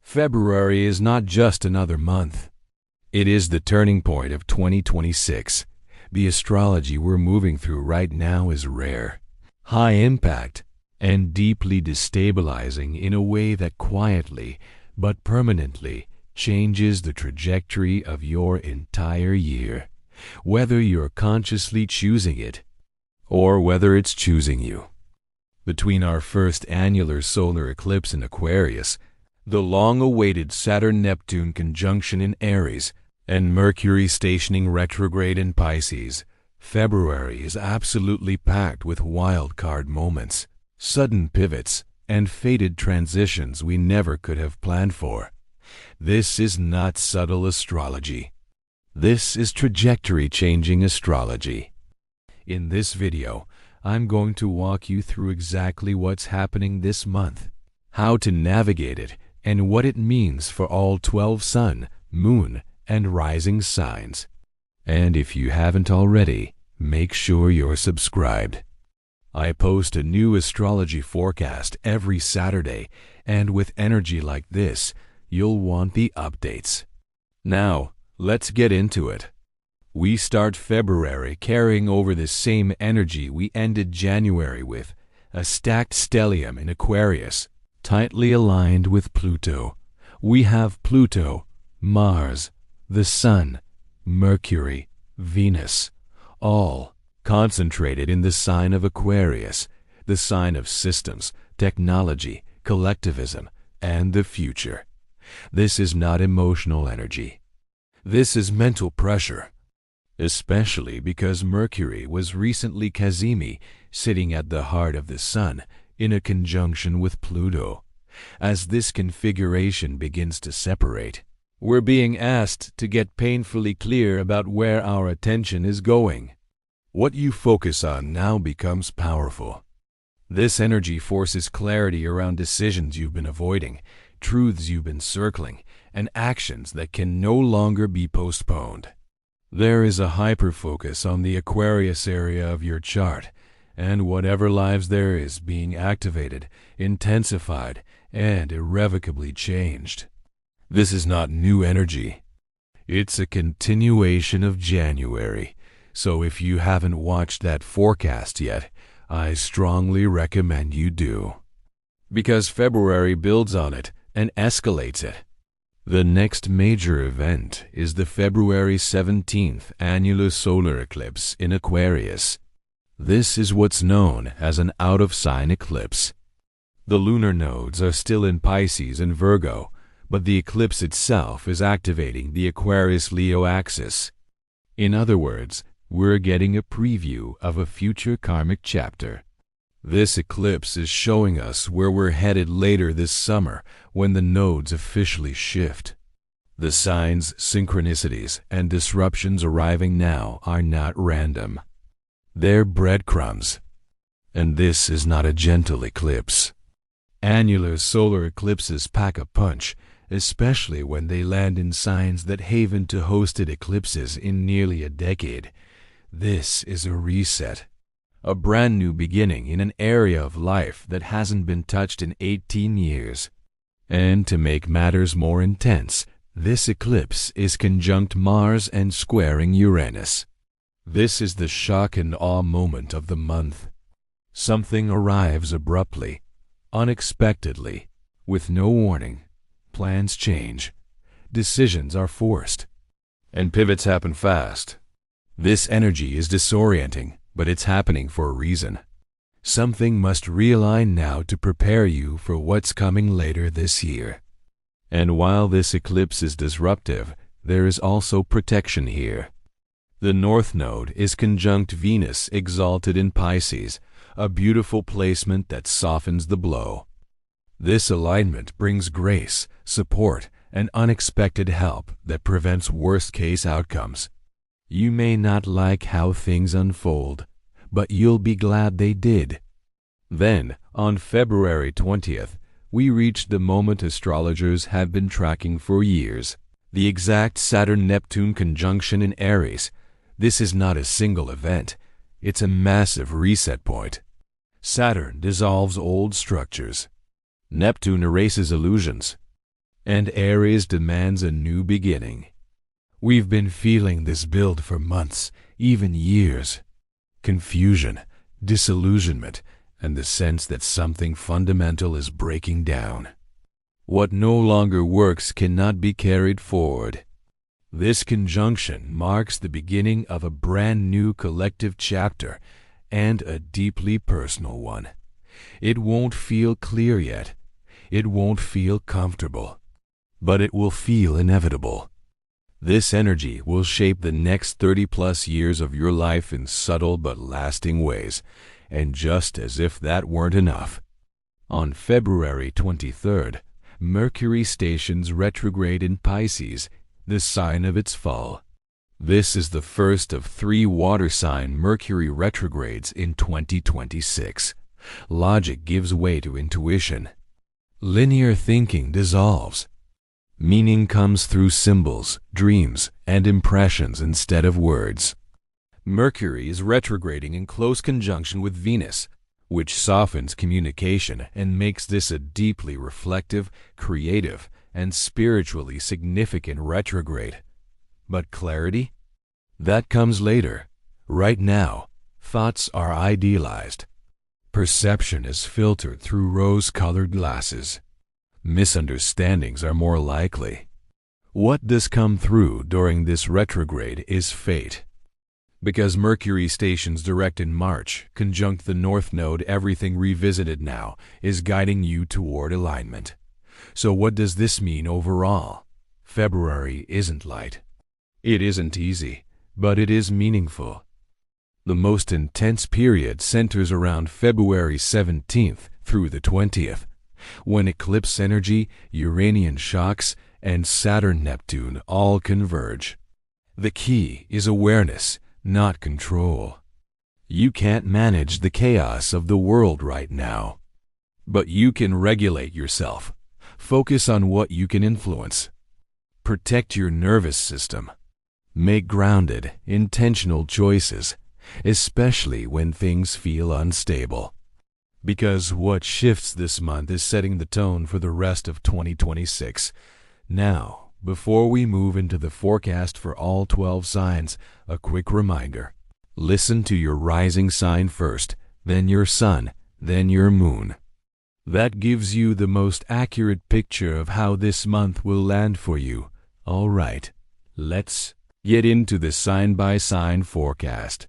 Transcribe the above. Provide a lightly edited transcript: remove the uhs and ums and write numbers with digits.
February is not just another month. It is the turning point of 2026. The astrology we're moving through right now is rare, high impact, and deeply destabilizing in a way that quietly but permanently changes the trajectory of your entire year, whether you're consciously choosing it or whether it's choosing you. Between our first annular solar eclipse in Aquarius, the long-awaited Saturn-Neptune conjunction in Aries, and Mercury stationing retrograde in Pisces, February is absolutely packed with wild-card moments, sudden pivots, and fated transitions we never could have planned for. This is not subtle astrology. This is trajectory-changing astrology. In this video, I'm going to walk you through exactly what's happening this month, how to navigate it, and what it means for all 12 sun, moon, and rising signs. And if you haven't already, make sure you're subscribed. I post a new astrology forecast every Saturday, and with energy like this, you'll want the updates. Now, let's get into it. We start February carrying over the same energy we ended January with, a stacked stellium in Aquarius, tightly aligned with Pluto. We have Pluto, Mars, the Sun, Mercury, Venus, all concentrated in the sign of Aquarius, the sign of systems, technology, collectivism, and the future. This is not emotional energy. This is mental pressure, especially because Mercury was recently Cazimi, sitting at the heart of the Sun, in a conjunction with Pluto. As this configuration begins to separate, we're being asked to get painfully clear about where our attention is going. What you focus on now becomes powerful. This energy forces clarity around decisions you've been avoiding, truths you've been circling, and actions that can no longer be postponed. There is a hyper-focus on the Aquarius area of your chart, and whatever lives there is being activated, intensified, and irrevocably changed. This is not new energy. It's a continuation of January, so if you haven't watched that forecast yet, I strongly recommend you do. Because February builds on it and escalates it. The next major event is the February 17th annular solar eclipse in Aquarius. This is what's known as an out-of-sign eclipse. The lunar nodes are still in Pisces and Virgo, but the eclipse itself is activating the Aquarius-Leo axis. In other words, we're getting a preview of a future karmic chapter. This eclipse is showing us where we're headed later this summer when the nodes officially shift. The signs, synchronicities, and disruptions arriving now are not random. They're breadcrumbs. And this is not a gentle eclipse. Annular solar eclipses pack a punch, especially when they land in signs that haven't hosted eclipses in nearly a decade. This is a reset. A brand new beginning in an area of life that hasn't been touched in 18 years. And to make matters more intense, this eclipse is conjunct Mars and squaring Uranus. This is the shock and awe moment of the month. Something arrives abruptly, unexpectedly, with no warning. Plans change, decisions are forced, and pivots happen fast. This energy is disorienting, but it's happening for a reason. Something must realign now to prepare you for what's coming later this year. And while this eclipse is disruptive, there is also protection here. The North Node is conjunct Venus exalted in Pisces, a beautiful placement that softens the blow. This alignment brings grace, support, and unexpected help that prevents worst-case outcomes. You may not like how things unfold, but you'll be glad they did. Then, on February 20th, we reached the moment astrologers have been tracking for years, the exact Saturn-Neptune conjunction in Aries. This is not a single event. It's a massive reset point. Saturn dissolves old structures. Neptune erases illusions. and Aries demands a new beginning. We've been feeling this build for months, even years. Confusion, disillusionment, and the sense that something fundamental is breaking down. What no longer works cannot be carried forward. This conjunction marks the beginning of a brand new collective chapter, and a deeply personal one. It won't feel clear yet. It won't feel comfortable. But it will feel inevitable. This energy will shape the next 30-plus years of your life in subtle but lasting ways, and just as if that weren't enough, on February 23rd, Mercury stations retrograde in Pisces, the sign of its fall. This is the first of 3 water sign Mercury retrogrades in 2026. Logic gives way to intuition. Linear thinking dissolves. Meaning comes through symbols, dreams, and impressions instead of words. Mercury is retrograding in close conjunction with Venus, which softens communication and makes this a deeply reflective, creative, and spiritually significant retrograde. But clarity? That comes later. Right now, thoughts are idealized. Perception is filtered through rose-colored glasses. Misunderstandings are more likely. What does come through during this retrograde is fate. Because Mercury stations direct in March, conjunct the North Node, everything revisited now is guiding you toward alignment. So what does this mean overall? February isn't light. It isn't easy, but it is meaningful. The most intense period centers around February 17th through the 20th, when eclipse energy, Uranian shocks, and Saturn-Neptune all converge. The key is awareness, not control. You can't manage the chaos of the world right now, but you can regulate yourself. Focus on what you can influence. Protect your nervous system. Make grounded, intentional choices, especially when things feel unstable. Because what shifts this month is setting the tone for the rest of 2026. Now, before we move into the forecast for all 12 signs, a quick reminder. Listen to your rising sign first, then your sun, then your moon. That gives you the most accurate picture of how this month will land for you. All right, let's get into the sign-by-sign forecast.